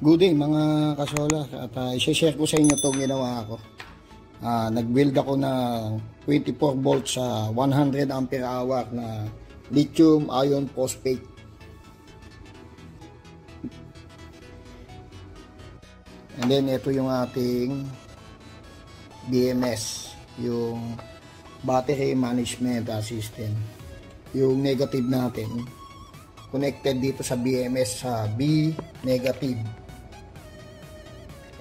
Good day mga kasola, at i-share ko sa inyo itong ginawa ko. Nag-build ako ng 24 volts sa 100 ampere hour na lithium ion phosphate. And then ito yung ating BMS, yung battery management system. Yung negative natin connected dito sa BMS sa B negative.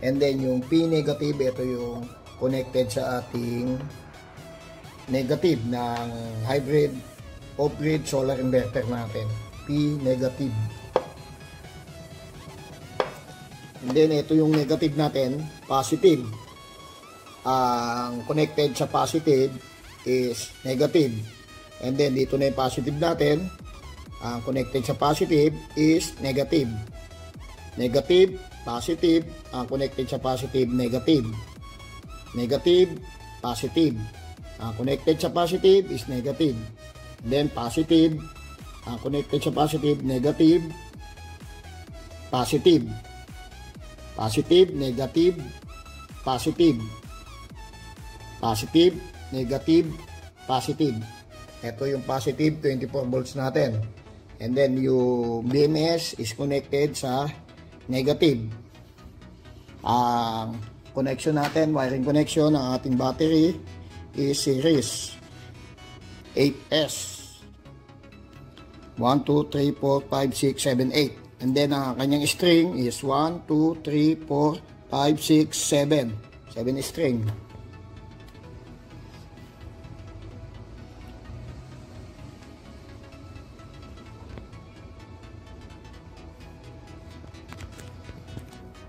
And then yung P negative, ito yung connected sa ating negative ng hybrid off-grid solar inverter natin, P negative. And then ito yung negative natin, positive. Ang connected sa positive is negative. And then dito na yung positive natin, ang connected sa positive is negative. Negative, positive, ang connected sa positive, negative. Negative, positive. Ang connected sa positive is negative. Then positive, ang connected sa positive, negative, positive. Positive, negative, positive. Positive, negative, positive. Ito yung positive 24 volts natin. And then yung BMS is connected sa negative. Ang connection natin, wiring connection ng ating battery is series 8S 1, 2, 3, 4, 5, 6, 7, 8. And then ang kanyang string is 1, 2, 3, 4, 5, 6, 7. 7 string.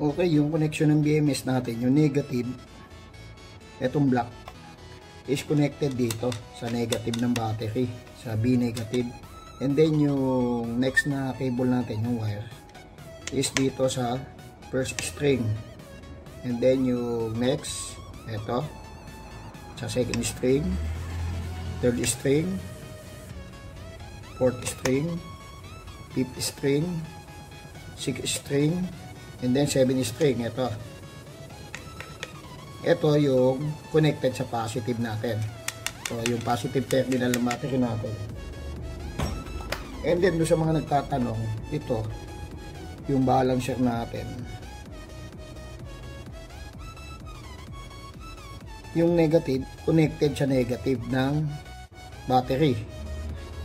Okay, yung connection ng BMS natin, yung negative, etong black, is connected dito sa negative ng battery, sa B negative. And then yung next na cable natin, yung wire, is dito sa first string. And then yung next, eto, sa second string, third string, fourth string, fifth string, sixth string, and then 7 string. Ito yung connected sa positive natin. So yung positive terminal ng battery natin. And then doon sa mga nagtatanong, ito yung balancer natin. Yung negative connected sa negative ng battery.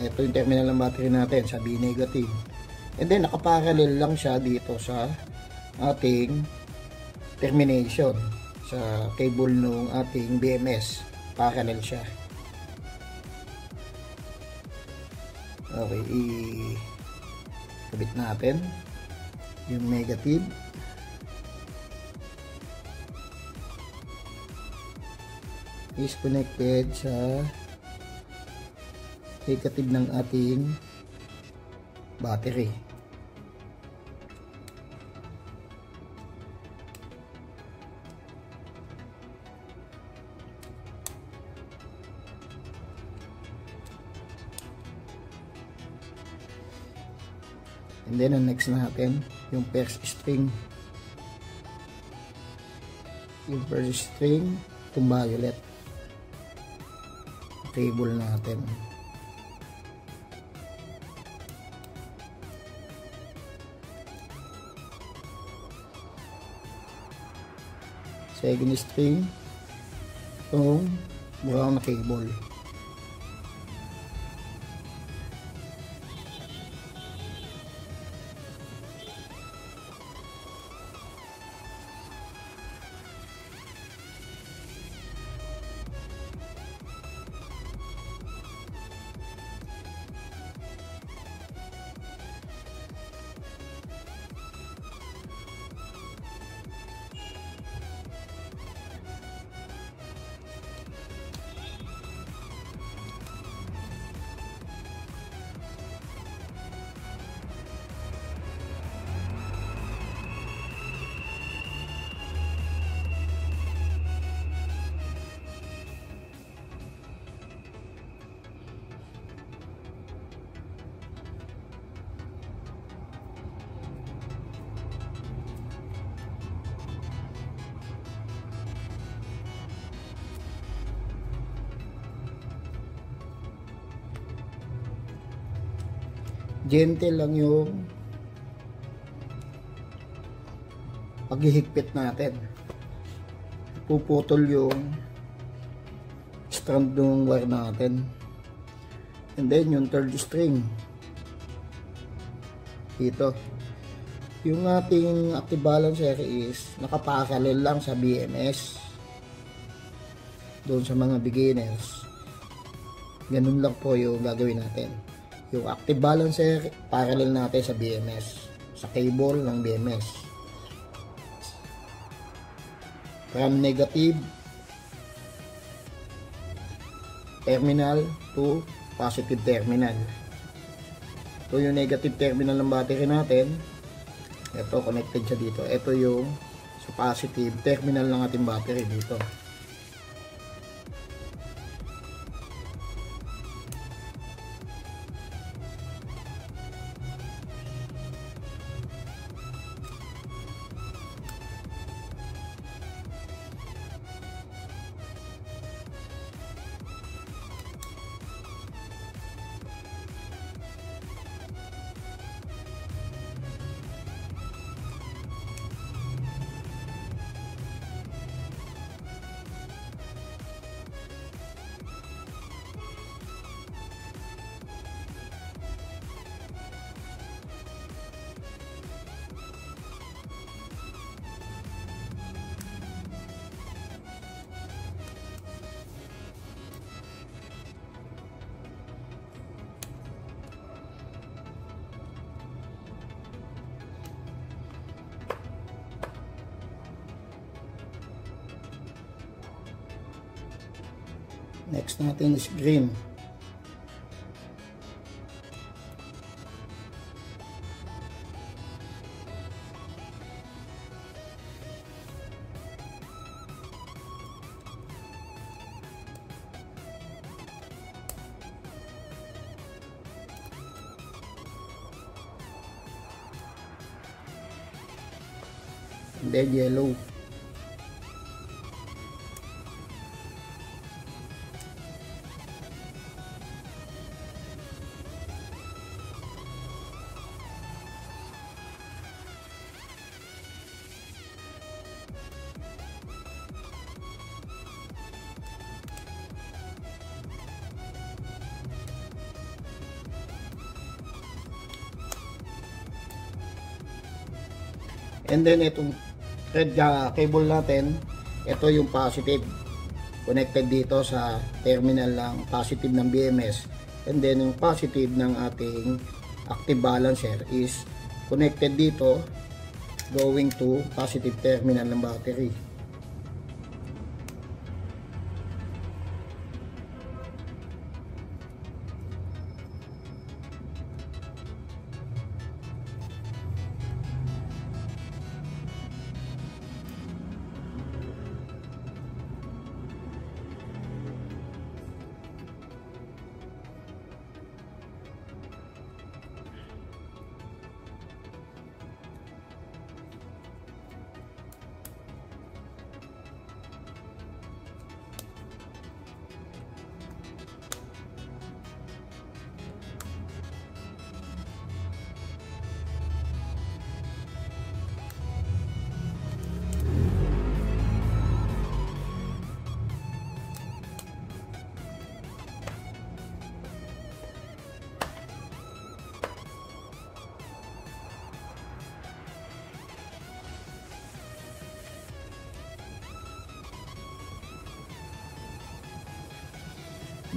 Ito yung terminal ng battery natin sa B negative. And then nakaparallel lang siya dito sa ating termination sa cable ng ating BMS. Parallel siya. Okay, ikabit natin yung negative. Is connected sa negative ng ating battery. And then ang next natin, yung first string. Yung first string, itong violet. Cable natin. Second string, itong brown na cable. gentle lang yung paghihigpit natin. Puputol yung strand ng wire natin. And then yung third string dito, yung ating active balancer is nakaparallel lang sa BMS. Doon sa mga beginners, ganun lang po yung gagawin natin. Yung active balancer parallel natin sa BMS, sa cable ng BMS, from negative terminal to positive terminal. Ito yung negative terminal ng battery natin. Ito, connected siya dito. Ito yung sa positive terminal ng ating battery dito. Next natin is green. And then yellow. And then itong red cable natin, ito yung positive, connected dito sa terminal ng positive ng BMS. And then yung positive ng ating active balancer is connected dito going to positive terminal ng battery.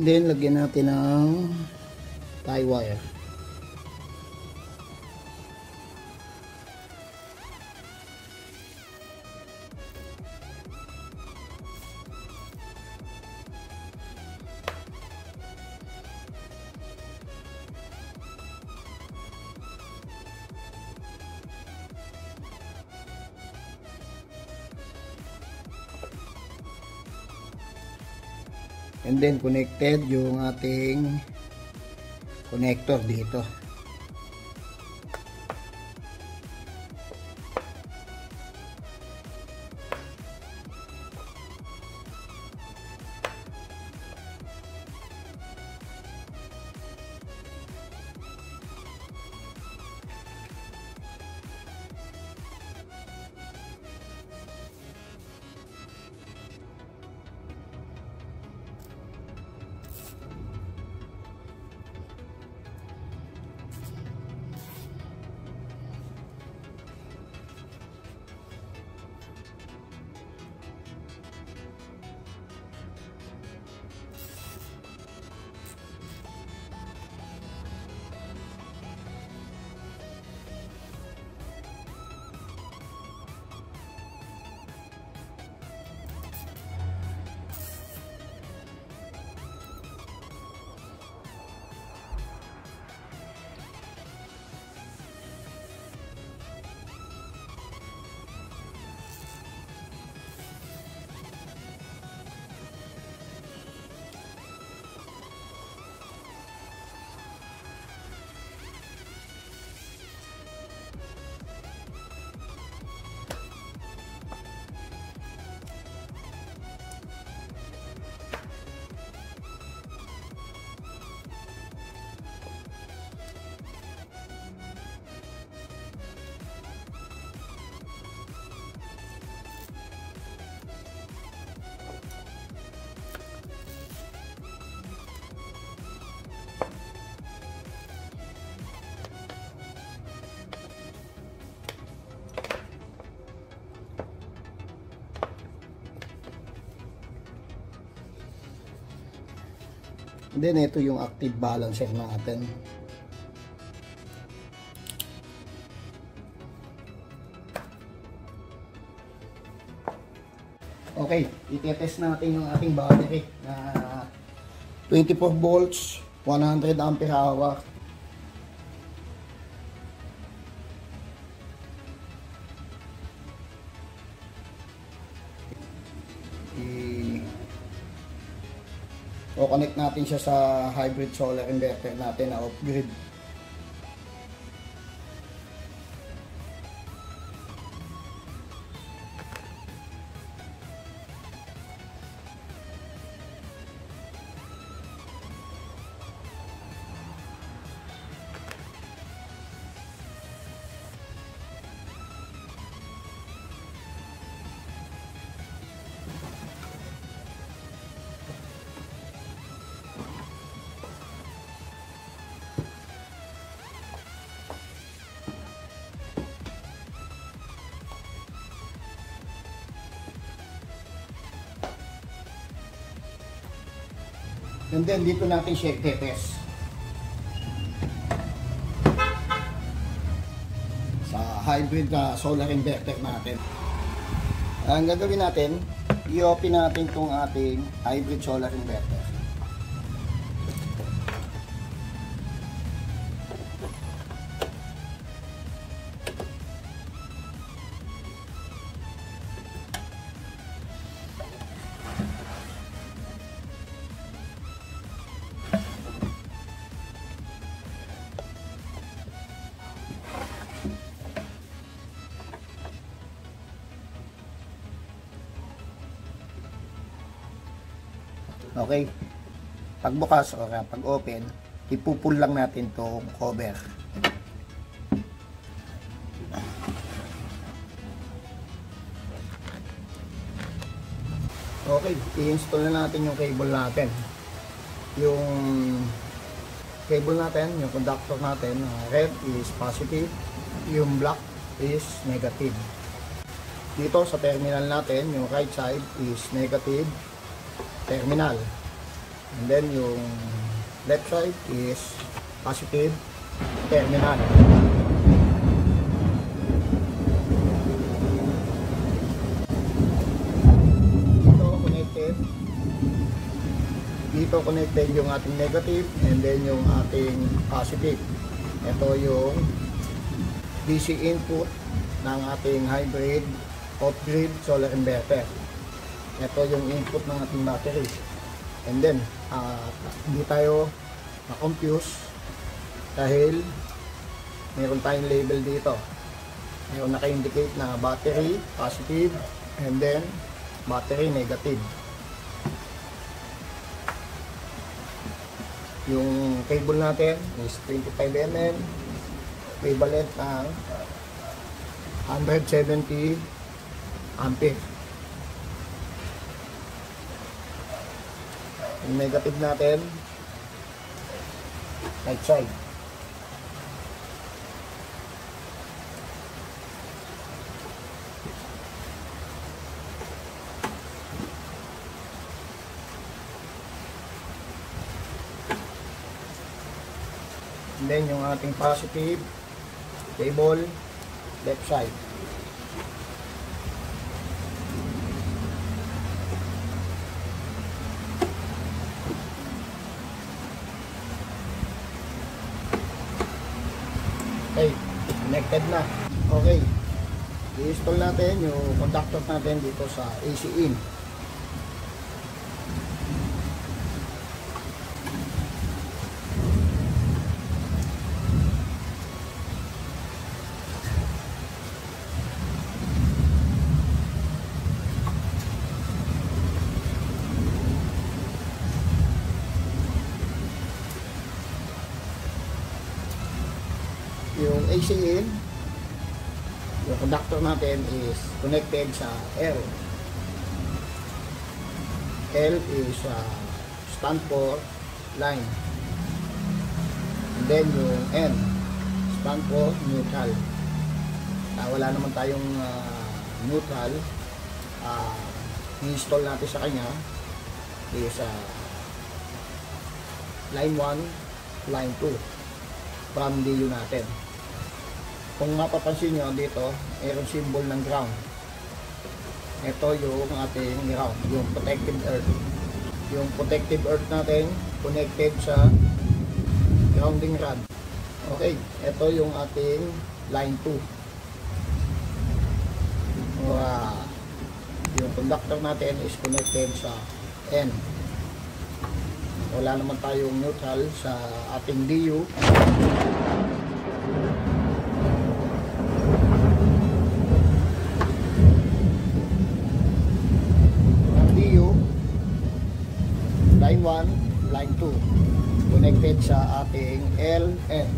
Then lagyan natin ng tie wire. And then connected yung ating connector dito. And then ito yung active balancer natin. Okay, i-test natin yung ating battery na 24 volts, 100 ampere hour. I-connect natin siya sa hybrid solar inverter natin na off-grid. And then dito natin siya i-test sa hybrid na solar inverter natin. Ang gagawin natin, i-open natin itong ating hybrid solar inverter. Okay, pagbukas o pag open, ipupul lang natin itong cover. Okay, i-install na natin yung cable natin. Yung cable natin, yung conductor natin, red is positive, yung black is negative. Dito sa terminal natin, yung right side is negative terminal, and then yung left side is positive terminal. Dito connected yung ating negative, and then yung ating positive. Ito yung DC input ng ating hybrid off-grid solar inverter. Ito yung input ng ating battery. And then, hindi tayo na-confuse dahil mayroon tayong label dito. Mayroon naka-indicate na battery positive and then battery negative. Yung cable natin is 25 mm, equivalent ng 170 ampere. Yung negative natin, right side. And then yung ating positive cable, left side. Okay, connected na. Okay, i-install natin yung conductor natin dito sa AC in. Yung AC in, yung conductor natin is connected sa L. L is stand for line. And then yung N, stand for neutral. Wala naman tayong neutral. I-install natin sa kanya is line 1, line 2 from DU natin. Kung mapapansin nyo dito, mayroong symbol ng ground. Ito yung ating ground, yung protective earth. Yung protective earth natin connected sa grounding rod. Okay, ito yung ating line 2. Yung conductor natin is connected sa N. Wala naman tayong neutral sa ating DU. DU, line 1, line 2 connected sa ating LN.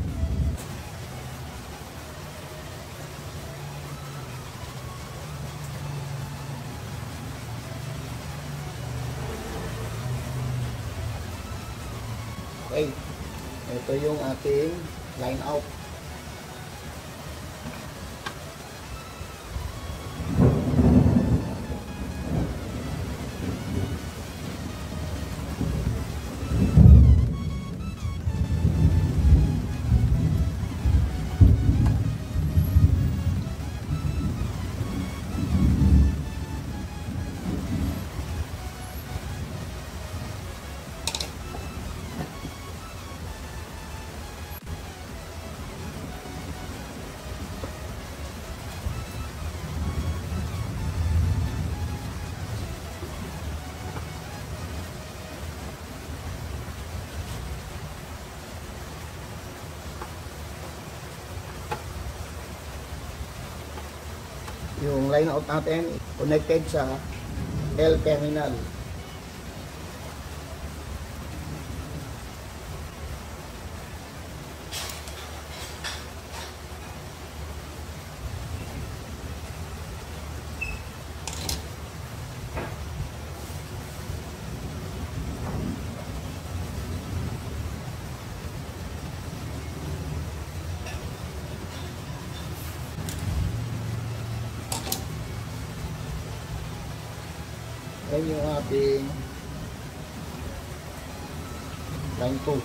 Okay, ito yung ating line out. Yung line out natin connected sa L terminal. Yan yung ating line 2.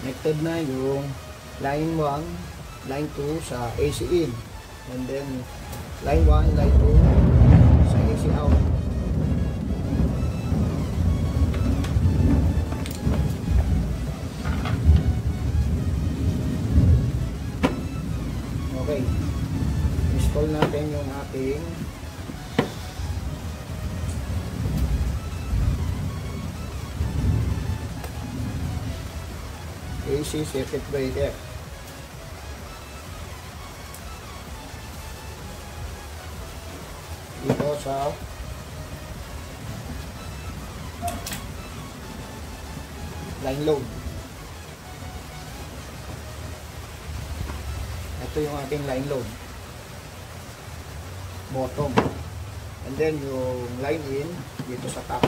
Connected na yung line 1, line 2 sa AC in, and then line 1, line 2 sa AC out. Okay, install natin yung ating AC circuit breaker. Dito sa line load. Ito yung ating line load. Bottom. And then yung line in dito sa top.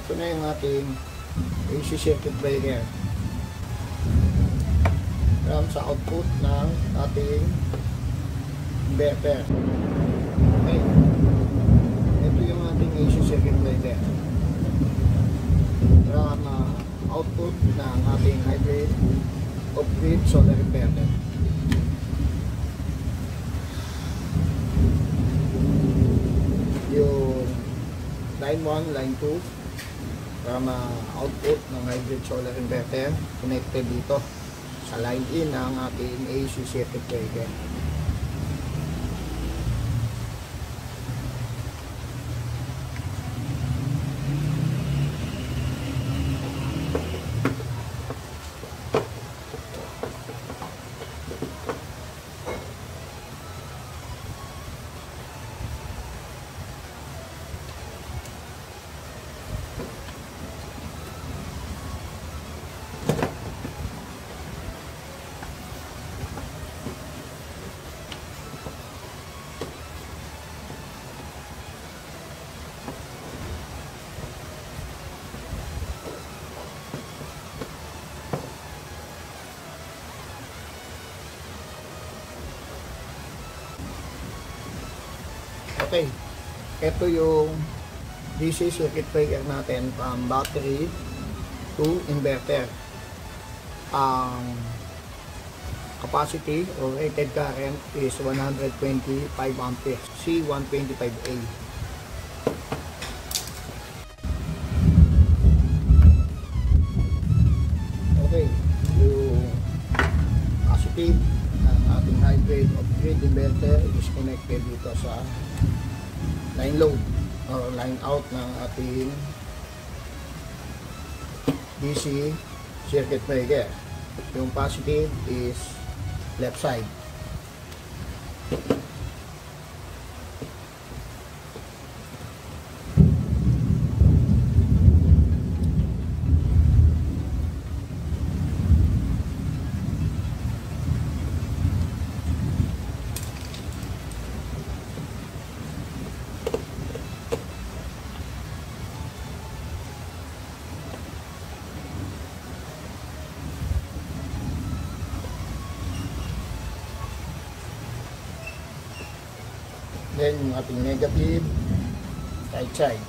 Ito na yung ating AC circuit breaker. From sa output ng ating inverter. Okay. Ito yung ating AC circuit breaker. From output ng ating hybrid off-grid solar inverter. Yung line 1, line 2 from output ng hybrid solar inverter connected dito sa line in ng ating AC circuit breaker. Okay, ito yung DC circuit breaker natin from battery to inverter. Ang capacity or rated current is 125 amperes, C125A. Okay, yung positive ng ating hybrid off-grid inverter is connected dito sa line load or line out ng ating DC circuit breaker. Yung positive is left side. Then yung ating negative right side.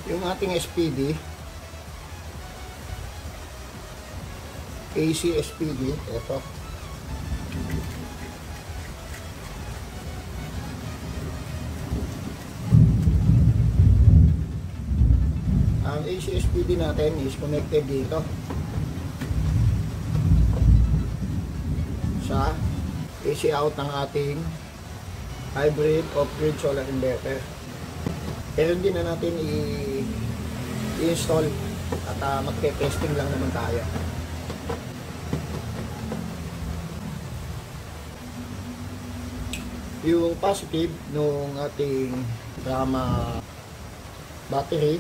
Yung ating SPD, AC SPD, ito. Ang AC SPD natin is connected dito sa AC out ng ating hybrid off-grid solar inverter. Pero hindi na natin i-install at magte-testing lang naman tayo. Yung positive nung ating drama battery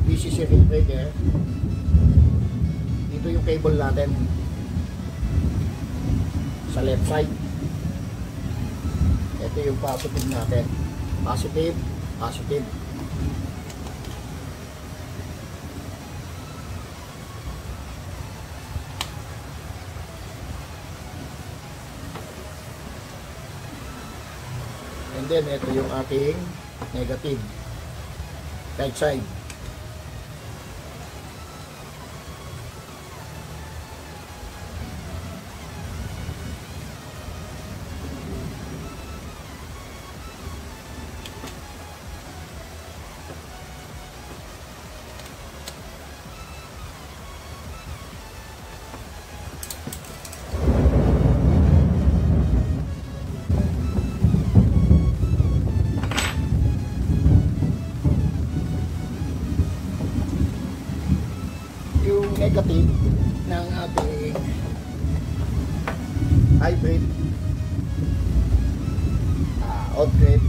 DC circuit breaker, dito yung cable natin sa left side. Ito yung positive natin. Positive, positive. And then, ito yung ating negative. Right side. ng ating hybrid outlet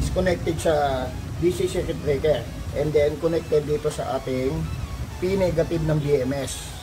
is connected sa DC circuit breaker and then connected dito sa ating P negative ng BMS.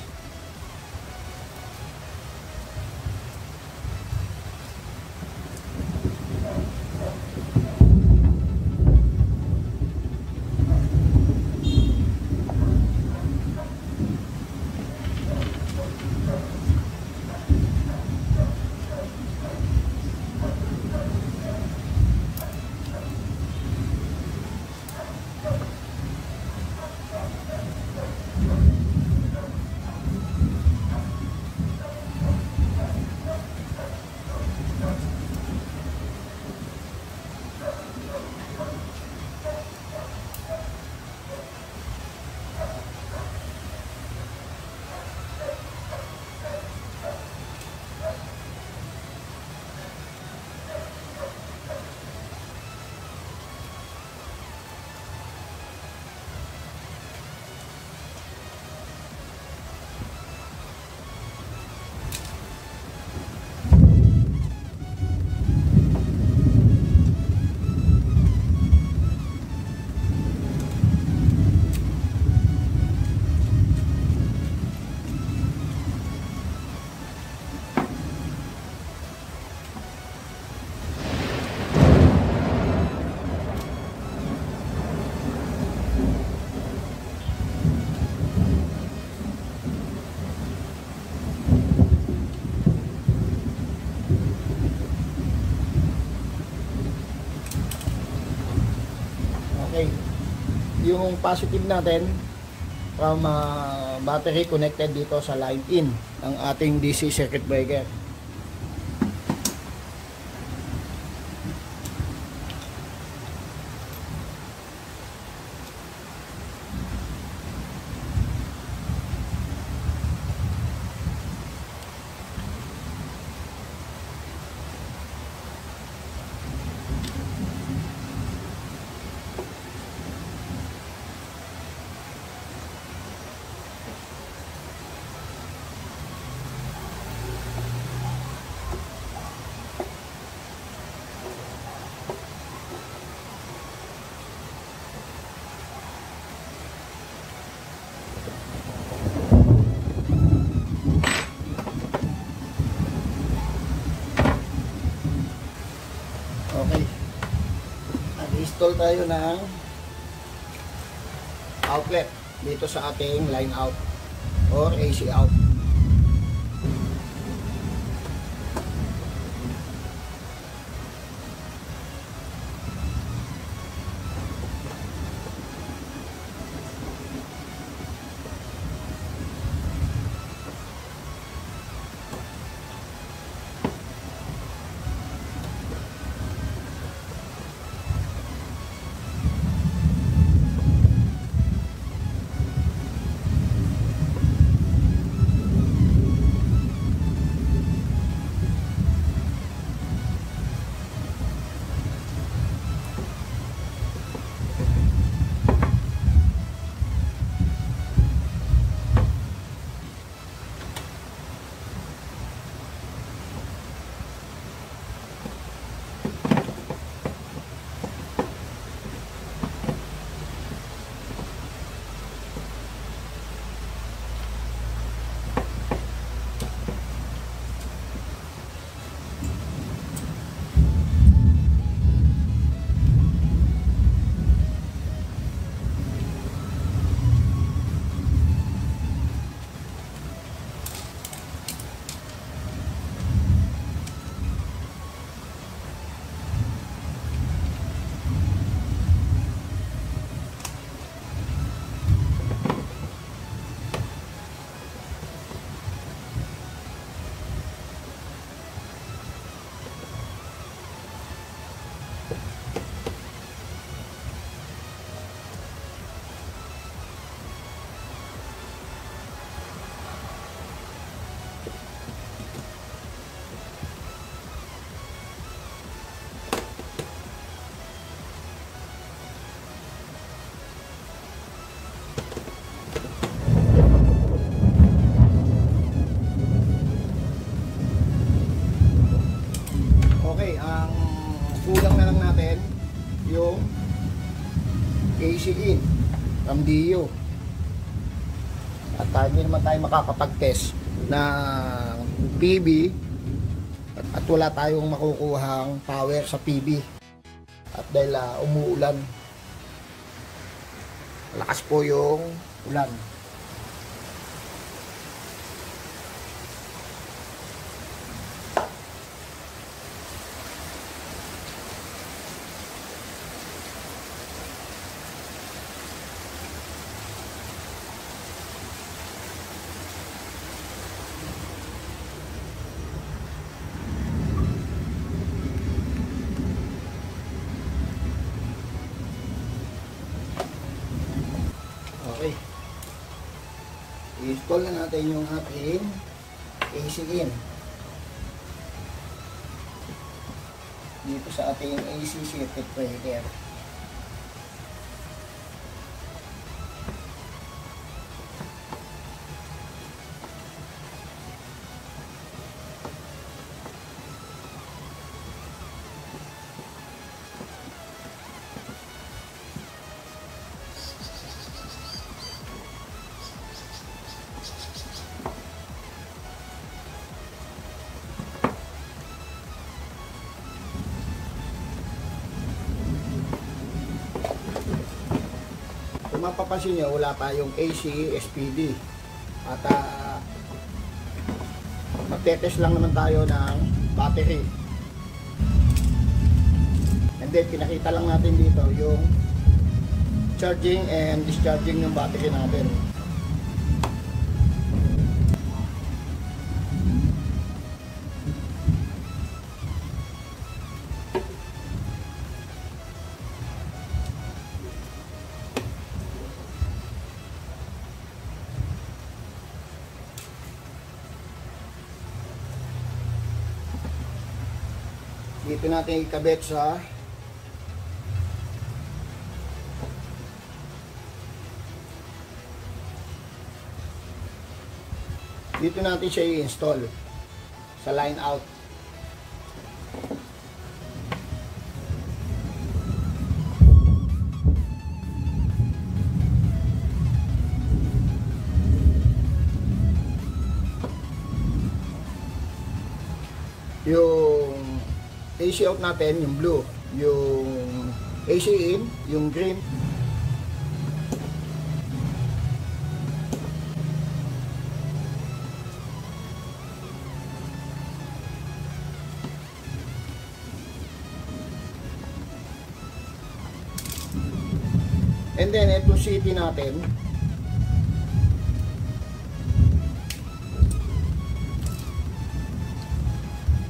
Okay, yung positive natin from battery connected dito sa line in ng ating DC circuit breaker. Okay, nag-install tayo ng outlet dito sa ating line out or AC out. At hindi naman tayo makakapag-test ng PB at wala tayong makukuhang power sa PB. At dahil umuulan, malakas po yung ulan. Okay. I-install na natin yung ating AC in dito sa ating AC circuit breaker. Kung mapapansin nyo, wala tayong AC, SPD. At magtetest lang naman tayo ng battery. And then pinakita lang natin dito yung charging and discharging ng battery natin. Dito natin ikabit sa dito natin siya i-install sa line out. Yung AC out natin, yung blue, yung AC in, yung green. And then, itong city natin,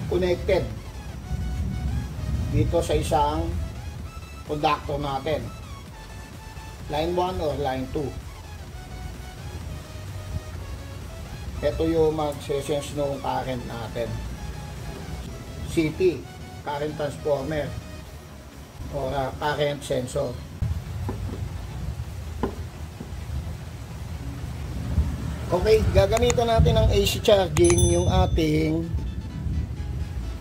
connected dito sa isang conductor natin, line 1 or line 2. Ito yung mag-sense ng current natin, CT, current transformer or current sensor. Okay, gagamitan natin ng AC charging yung ating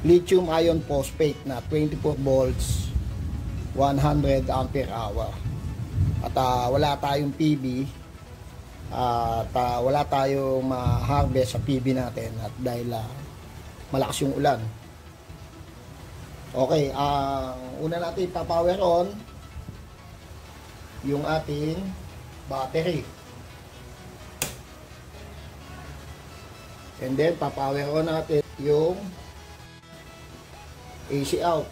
lithium ion phosphate na 24 volts 100 ampere hour. At wala tayong PB at wala tayong ma-harvest sa PB natin at dahil malakas yung ulan. Okay, una natin pa-power on yung ating battery. And then pa-power on natin yung AC out,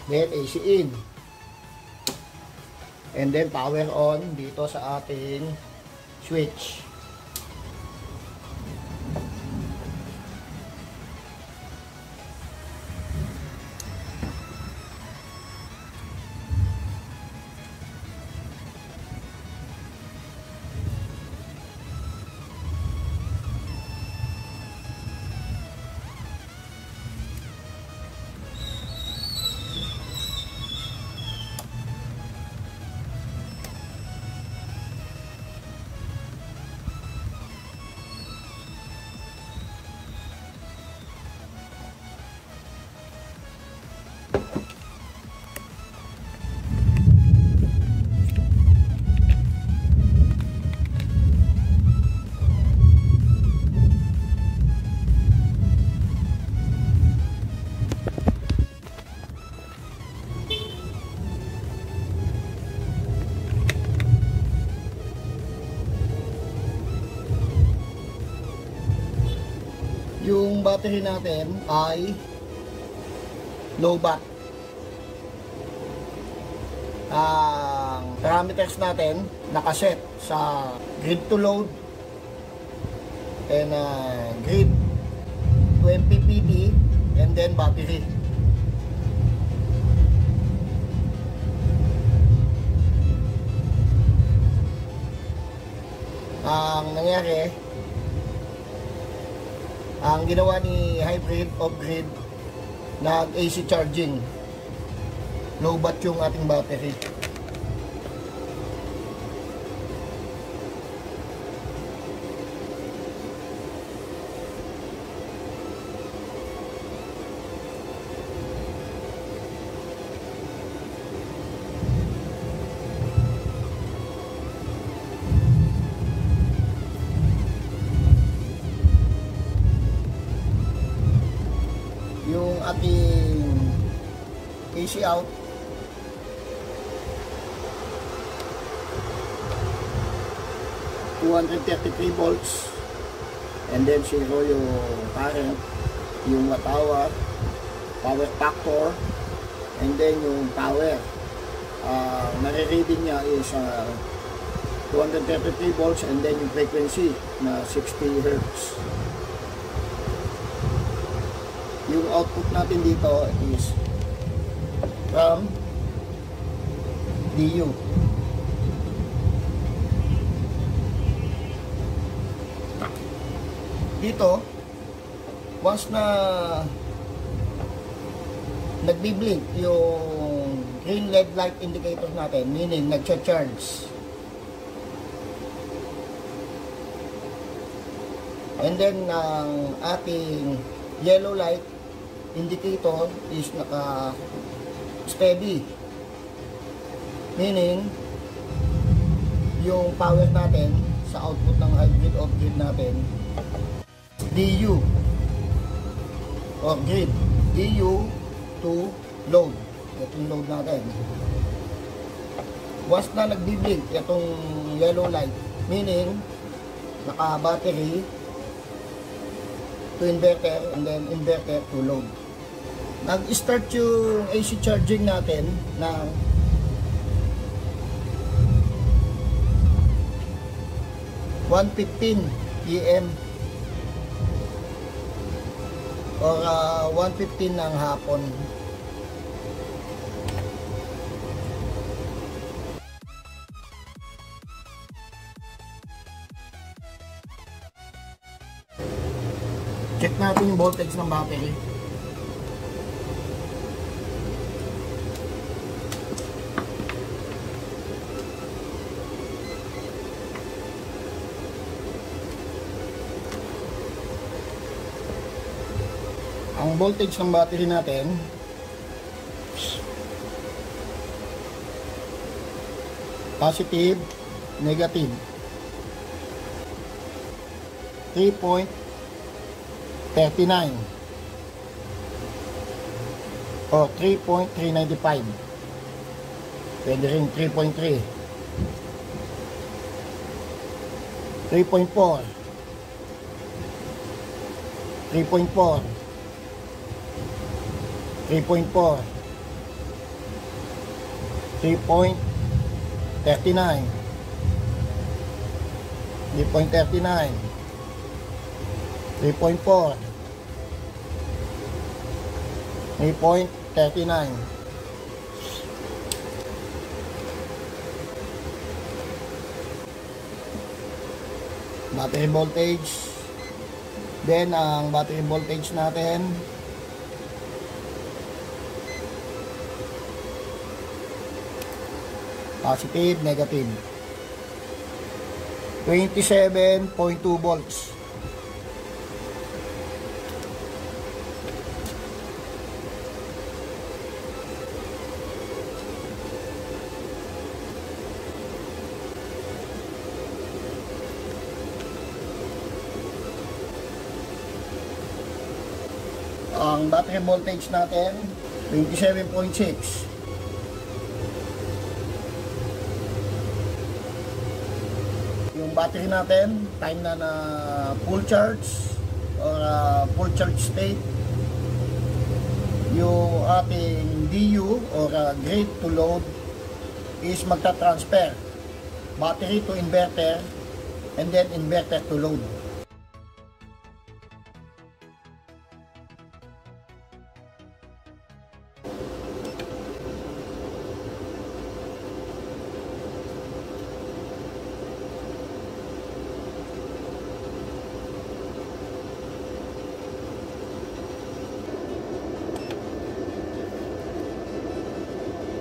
then AC in, and then power on dito sa ating switch. yung battery natin ay low bat. Ang parameters natin nakaset sa grid to load and grid to MPPT and then battery. Ang nangyari, ang ginawa ni hybrid off-grid, nag AC charging, low bat yung ating battery. Yung ating AC out (233 volts) and then 0 yung current, yung watt hour, power factor, and then yung power. Nare-reading niya is 233 volts and then yung frequency na 60 Hz. Yung output natin dito is from DU. Dito, once na nagbi-blink yung green LED light indicators natin, meaning nagcha-charge, and then ang ating yellow light indicator is naka steady, meaning yung power natin sa output ng hybrid off-grid natin, DU or grid, DU to load. Itong load natin, once na nagbi-blink itong yellow light, meaning naka battery to inverter and then inverter to load. Nag-start yung AC charging natin ng 1:15 PM or 1:15 ng hapon. Check natin yung voltage ng battery. Ang voltage ng battery natin positive, negative 3.39 o 3.395, pwede rin 3.3, 3.4, 3.4, 3.4, 3.39, 3.39, 3.4, 3.39. Battery voltage. Then ang battery voltage natin positive, negative 27.2 volts. Ang battery voltage natin 27.6. Yung battery natin, time na full charge or full charge state, yung ating DU or grid to load is magta-transfer battery to inverter and then inverter to load.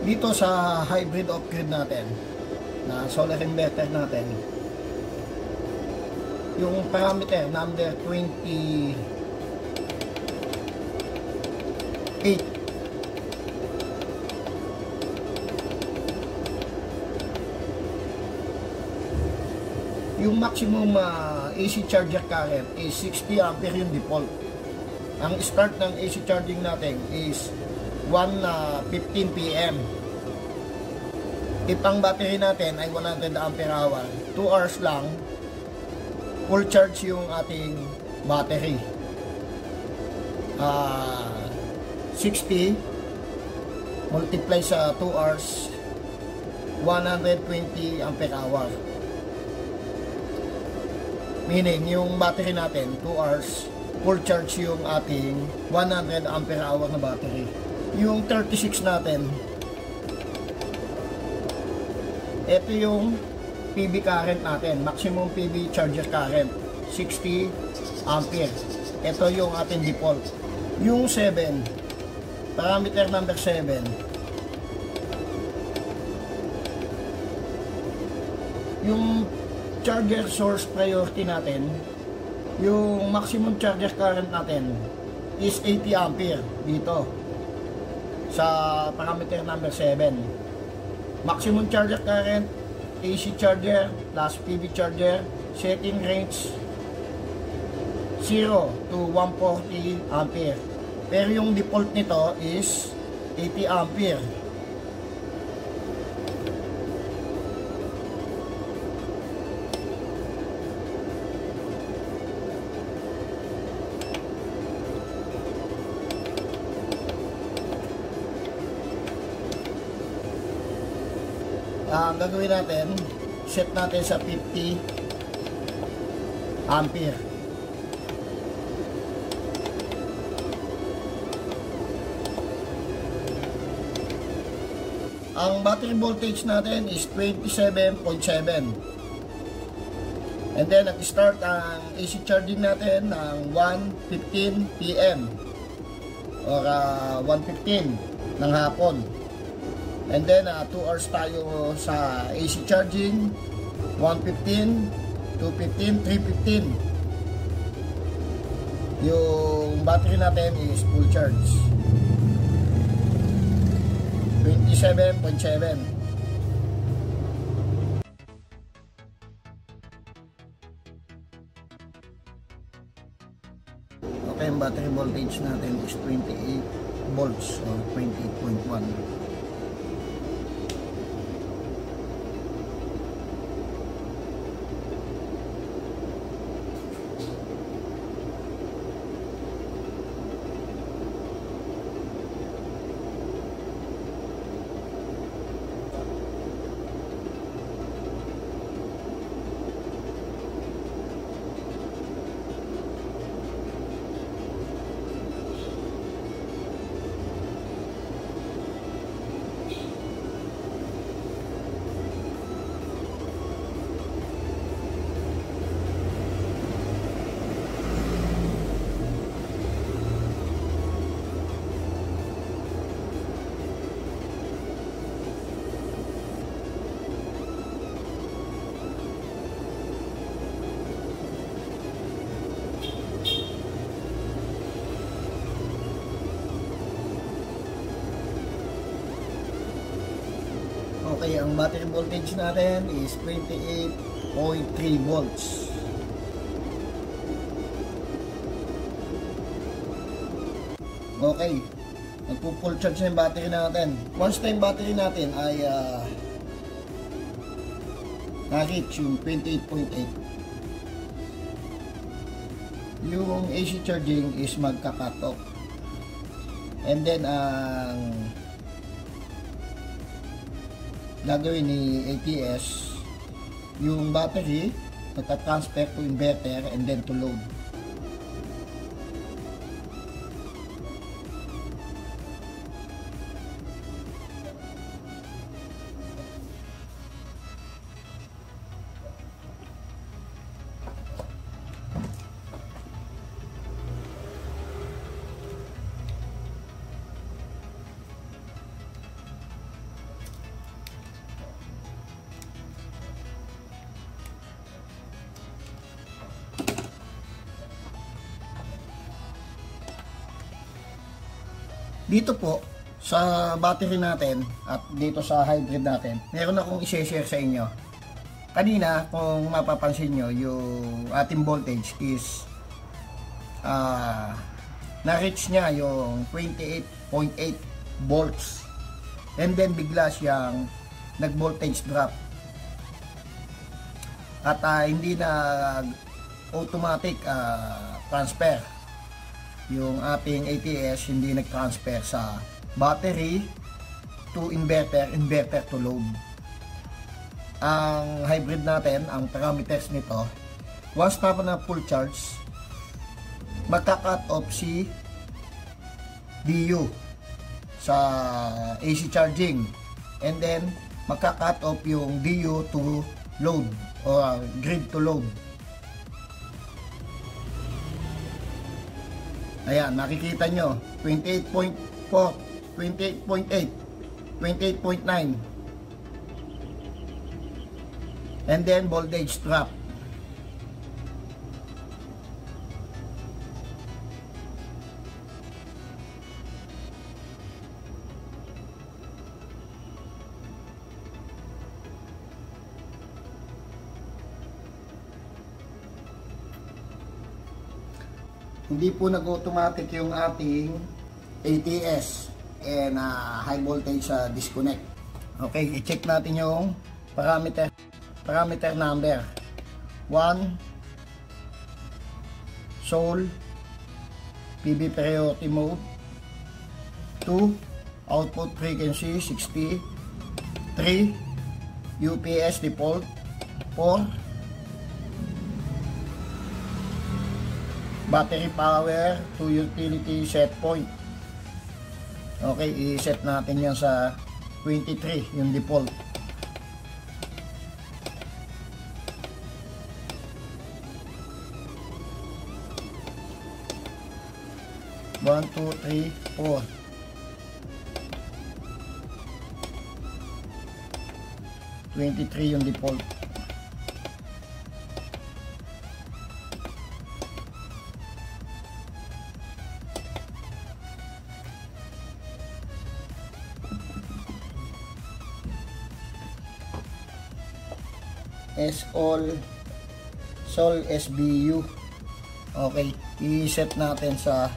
Dito sa hybrid off-grid natin na solar inverter natin, yung parameter number 28, yung maximum AC charger current is 60 ampere yung default. Ang start ng AC charging natin is 1:15 PM. If ang battery natin ay 100 ampere hour, 2 hours lang, full charge yung ating battery. 60 multiply sa 2 hours, 120 ampere hour. Meaning, yung battery natin, 2 hours, full charge yung ating 100 ampere hour na battery. Yung 36 natin, ito yung PV current natin, maximum PV charger current, 60 ampere. Ito yung ating default. Yung 7, parameter number 7, yung charger source priority natin, yung maximum charger current natin is 80 ampere dito sa parameter number 7. Maximum charger current, AC charger plus PV charger, setting range 0 to 140 ampere. Pero yung default nito is 80 ampere. Ang gagawin natin, set natin sa 50 ampere. Ang battery voltage natin is 27.7. And then nag-start ang AC charging natin ng 1:15 PM or 1:15 ng hapon. And then 2 hours tayo sa AC charging, 1:15, 2:15, 3:15. Yung battery natin is full charge. 27.7. Okay, yung battery voltage natin is 28 volts or 28.1. Okay, ang battery voltage natin is 28.3 volts. Okay, nagpo-full charge na yung battery natin. Once na yung battery natin ay na-reach yung 28.8, yung AC charging is magka-cut off. And then ang gagawin ni ATS, yung battery nagta-transfer to inverter and then to load. Dito po sa battery natin at dito sa hybrid natin, meron akong i-share sa inyo. Kanina, kung mapapansin nyo, yung ating voltage is na-reach niya yung 28.8 volts. And then bigla siyang nag-voltage drop. At hindi na automatic transfer. Yung ating ATS hindi nag-transfer sa battery to inverter, inverter to load. Ang hybrid natin, ang parameters nito, once na full charge, magka-cut off si DU sa AC charging, and then magka-cut off yung DU to load or grid to load. Ayan, nakikita nyo, 28.4, 28.8, 28.9. And then, voltage drop. Hindi po nag-automatic yung ating ATS and high voltage disconnect. Okay, i-check natin yung parameter number. 1, Sol PV priority mode. 2, output frequency 60. 3, UPS default. 4, battery power to utility set point. Okay, i-set natin yan sa 23, yung default. One, two, three, 4. Twenty-three yung default. Sol SBU. Okay, i-set natin sa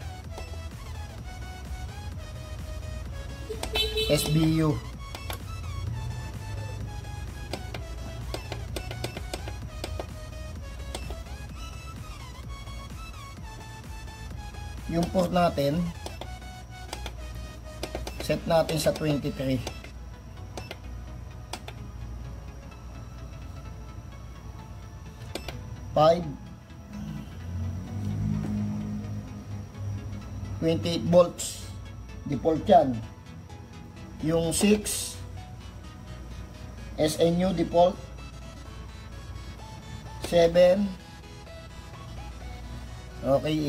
SBU. Yung port natin, set natin sa 23. 5, 28 volts default yan. Yung 6 SNU default. 7, okay,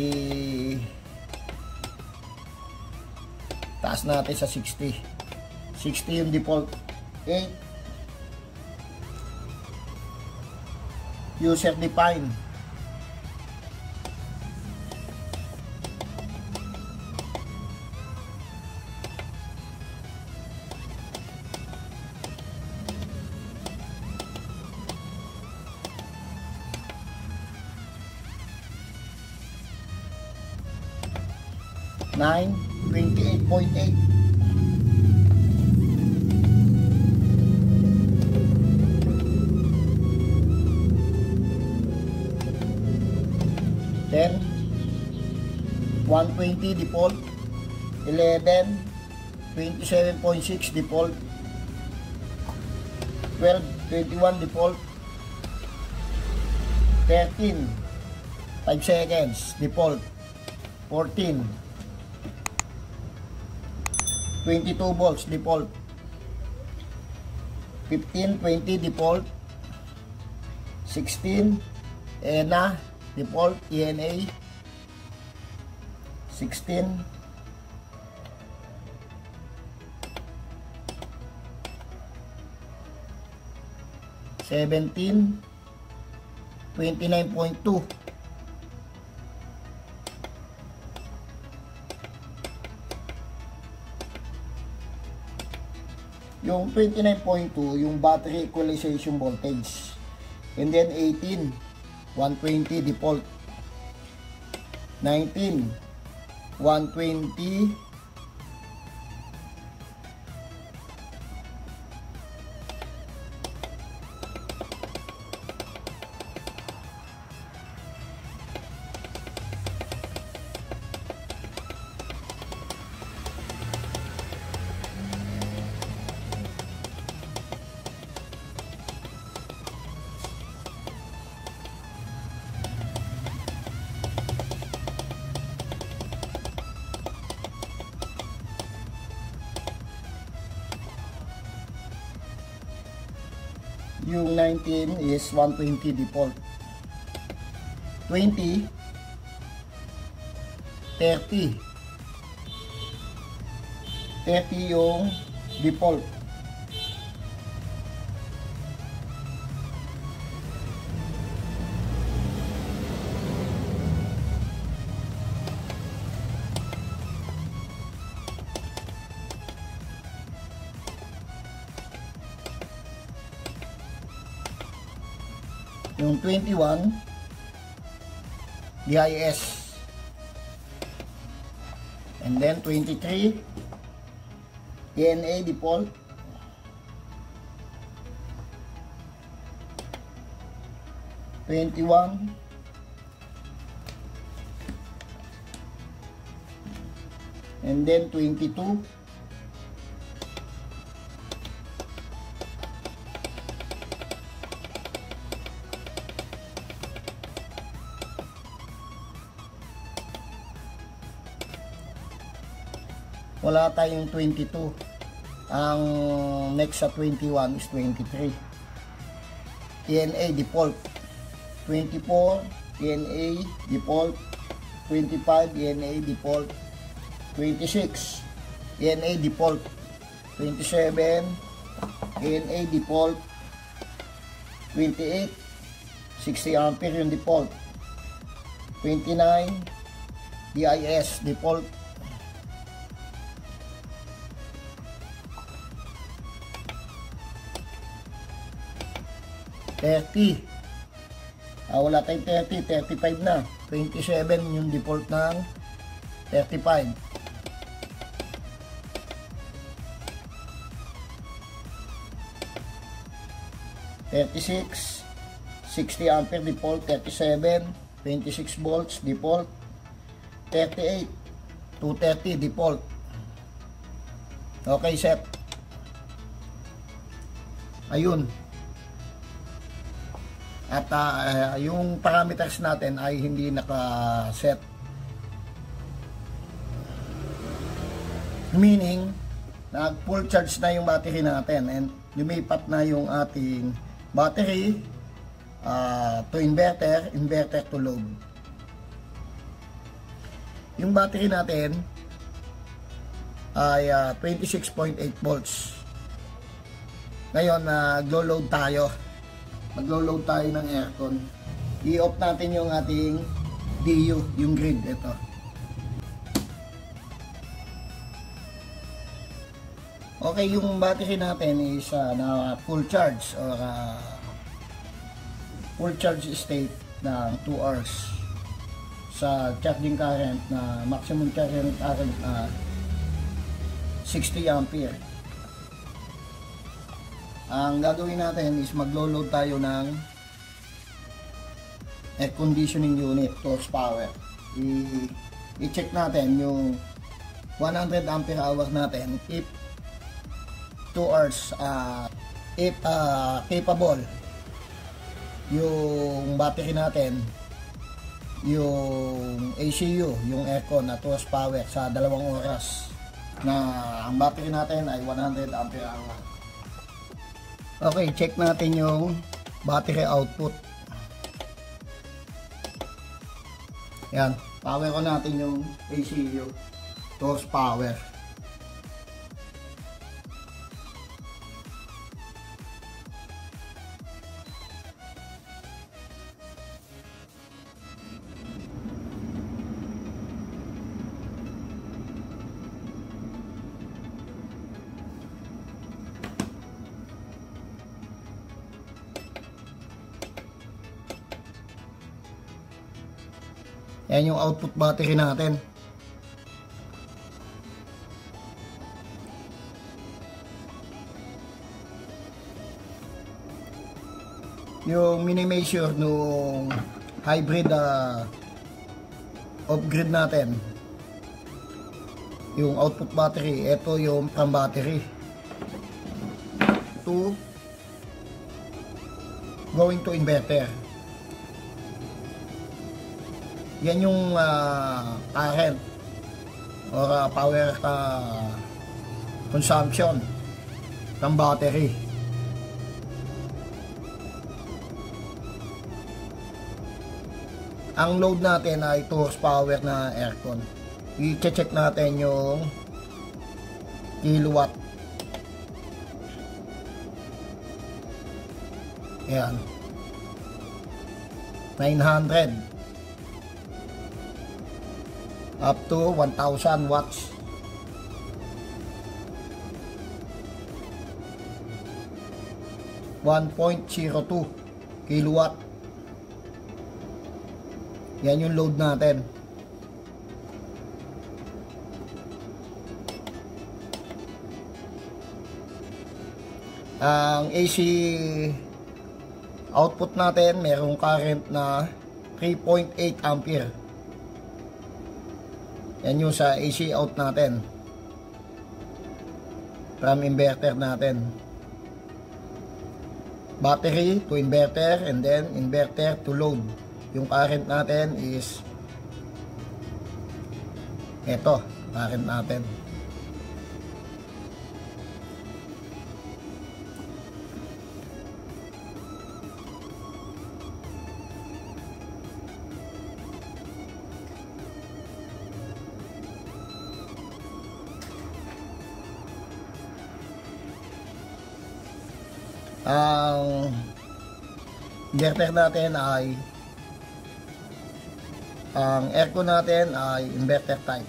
taas natin sa 60 yung default. 8, user define. 9, 28.8. 10, 120 default, 11, 27.6 default, 12, 21 default, 13, 5 seconds default, 14, 22 volts default, 15, 20 default, 16, ENA default, ENA, 16, 17, 29.2, yung 29.2 yung battery equalization voltage, and then 18, 120 default, 19, 120, yung 19 is 120 default, 20, 30, 30 yung default, yung 21 DIS, and then 23 ENA default, 21 and then 22 wala tayong 22. Ang next sa 21 is 23. ENA default, 24 ENA default, 25 ENA default, 26 ENA default, 27 ENA default, 28 60 ampere yung default, 29 DIS default, 30. Wala tayong 30, 35 na. 27 yung default ng 35. 36, 60 ampere default, 37, 26 volts default, 38, 230 default. Okay, set. Ayun. At yung parameters natin ay hindi naka-set. Meaning, nag-full charge na yung battery natin and lumipat na yung ating battery to inverter, inverter to load. Yung battery natin ay 26.8 volts. Ngayon, naglo-load tayo. Maglo-load tayo ng aircon. I-off natin yung ating DU, yung grid. Ito. Okay, yung battery natin is na full charge or full charge state ng 2 hours sa charging current na maximum charging current 60 ampere. Ang gagawin natin is maglo-load tayo ng air conditioning unit, horsepower. i-check natin yung 100 ampere hour natin if 2 hours if capable yung battery natin, yung ACU, yung aircon na 2 horsepower sa 2 oras na ang battery natin ay 100 ampere hour. Okay, check natin yung battery output. Yan, power on natin yung ACU 2 horsepower. Yan yung output battery natin. Yung mini-measure nung hybrid off-grid natin. Yung output battery, ito yung from battery to going to inverter. Yan yung current or power consumption ng battery. Ang load natin ay 2 horsepower na aircon. I-check natin yung kilowatt. Yan. 900 up to 1,000 watts. .02 kilowatt. Yan yung load natin. Ang AC output natin, merong current na 3.8 ampere. Yan yung sa AC out natin from inverter natin. Battery to inverter and then inverter to load. Yung current natin is eto, current natin. Ang inverter natin ay ang aircon natin ay inverter type.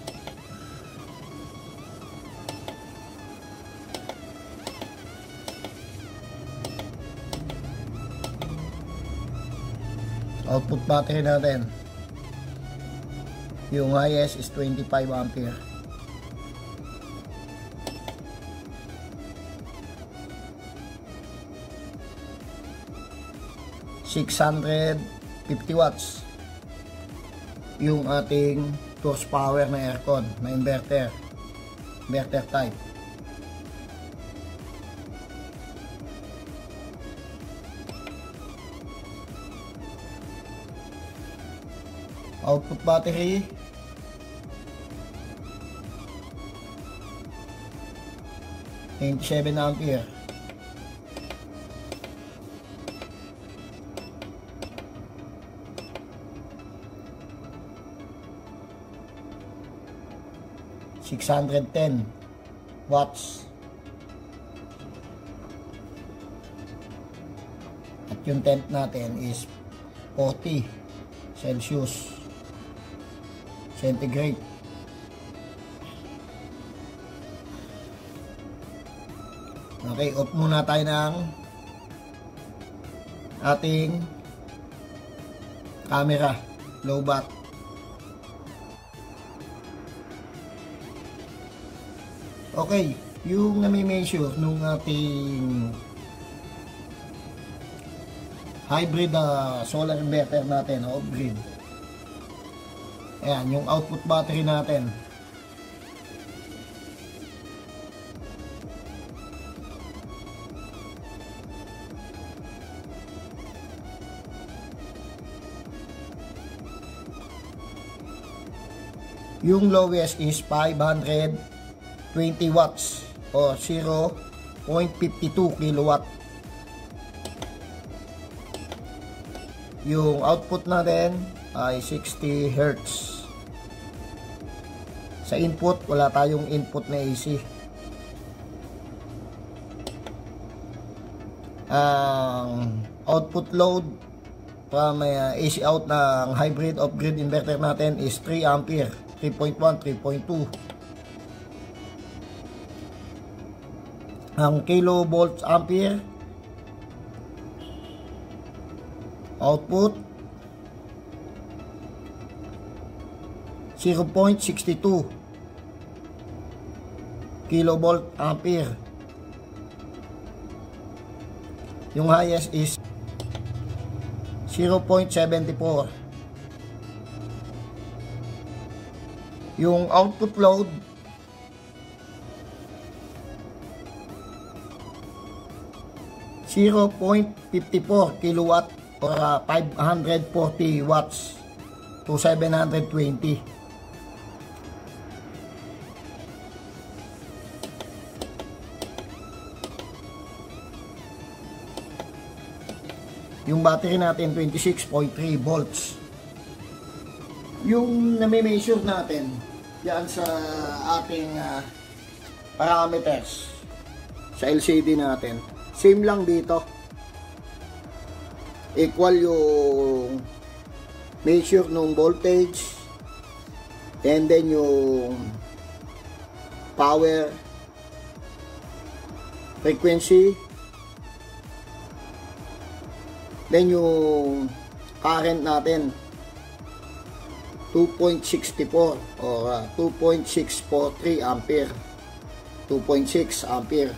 Output battery natin, yung highest is 25 ampere. $650 watts yung ating 2 horsepower na aircon na inverter type. Output battery 27 ampere. $610 watts. At yung temp natin is 40 Celsius centigrade. Okay, off muna tayo ng ating camera, low bat. Okay, yung nami-measure nung ating hybrid solar inverter natin, off-grid. Ayan, yung output battery natin. Yung lowest is 520 watts o 0.52 kilowatt. Yung output natin ay 60 Hz. Sa input, wala tayong input na AC. Ang output load from AC out ng hybrid off-grid inverter natin is 3 ampere, 3.1, 3.2. Ang kilovolts ampere output 0.62 kilovolt ampere. Yung highest is 0.74. Yung output load (0.54 kilowatt or 540 watts to 720. Yung battery natin 26.3 volts. Yung nami-measure natin yan sa ating parameters sa LCD natin, same lang dito. Equal yung measure nung voltage and then yung power, frequency, then yung current natin 2.64 or 2.643 ampere, 2.6 ampere.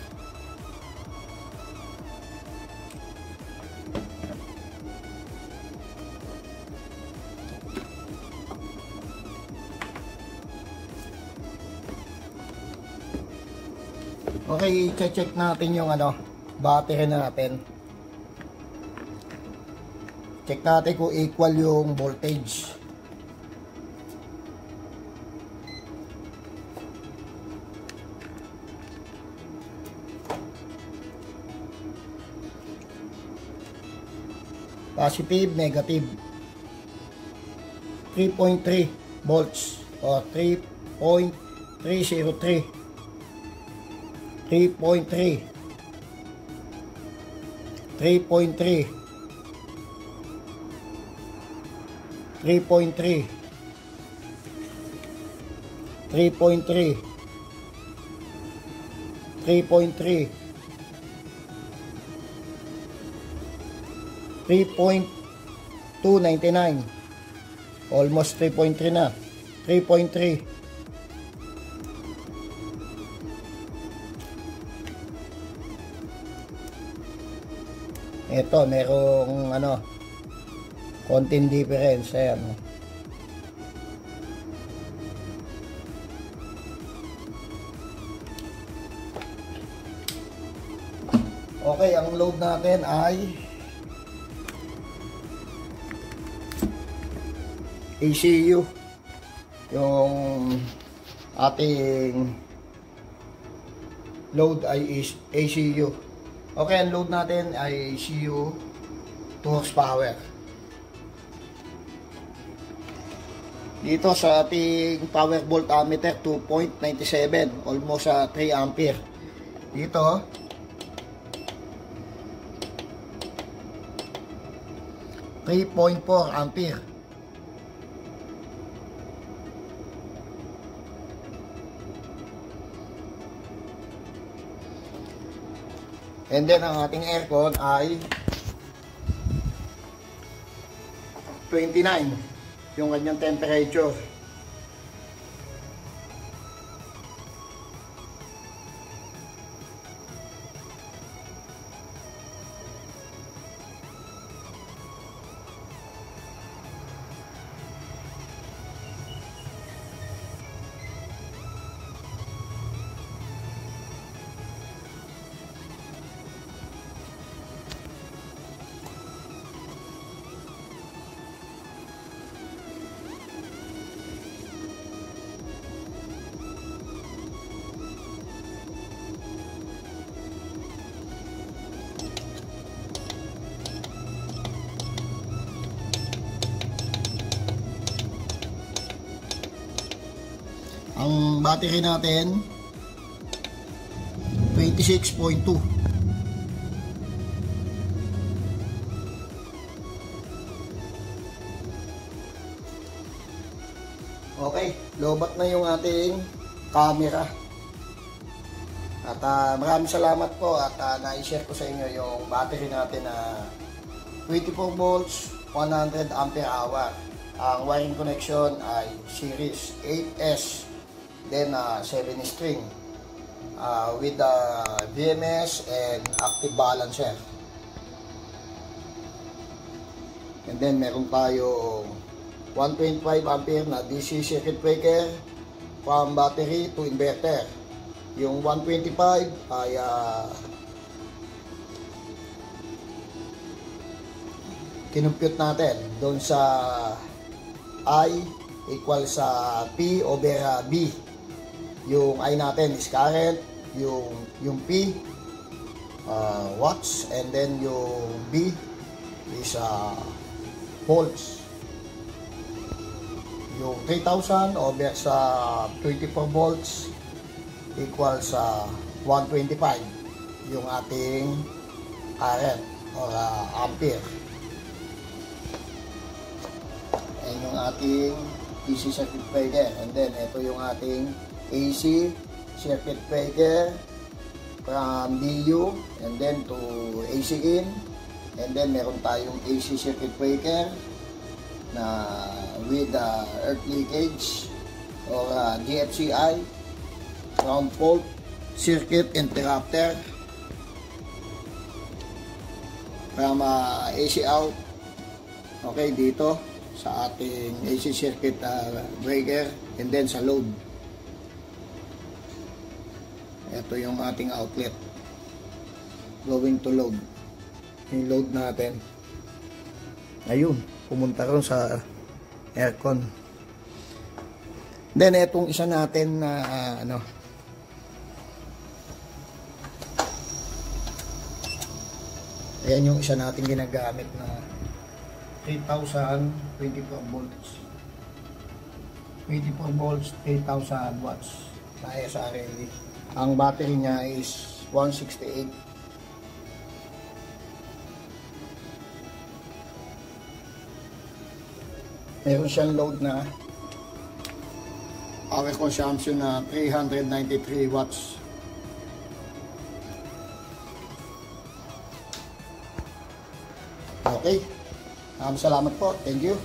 Okay, i-check natin yung battery natin. Check natin kung equal yung voltage. Positive, negative. 3.3 volts o 3.303. 3.3 3.3 3.3 3.3 3.3 3.299, almost 3.3 na. 3.3. Ito, merong konting difference. Ayan. Okay, ang load natin ay ECU. Yung ating load ay ECU. Okay, ang load natin ay ECU 2 horsepower. Dito sa ating power voltmeter 2.97, almost 3 ampere. Dito 3.4 ampere. And then ang ating aircon ay 29 yung kanyang temperature. Ang battery natin 26.2. Okay, lobat na yung ating camera. At maraming salamat po at na-share ko sa inyo yung battery natin na 24 volts, 100 ampere hour. Ang wiring connection ay series 8S, then 7 string with the BMS and active balancer. And then meron tayong 125 ampere na DC circuit breaker from battery to inverter. Yung 125 ay kinumpute natin doon sa I equal sa P over B. Yung I natin is current, yung P watts, and then yung B is volts. Yung 3,000 over sa 24 volts equal sa 125 yung ating current or ampere. And yung ating DC circuit breaker, and then ito yung ating AC circuit breaker from DU and then to AC in, and then meron tayong AC circuit breaker na with earth leakage or GFCI, ground fault circuit interrupter from AC out. Okay, dito sa ating AC circuit breaker, and then sa load. Ito yung ating outlet going to load. Yung load natin, ayun, pumunta ron sa aircon. Then itong isa natin na ayan yung isa natin ginagamit na 3,000 24 volts. 24 volts, 3,000 watts na SRLE. Ang battery niya is 168. Meron siyang load na power consumption na 393 watts. Okay. Salamat po. Thank you.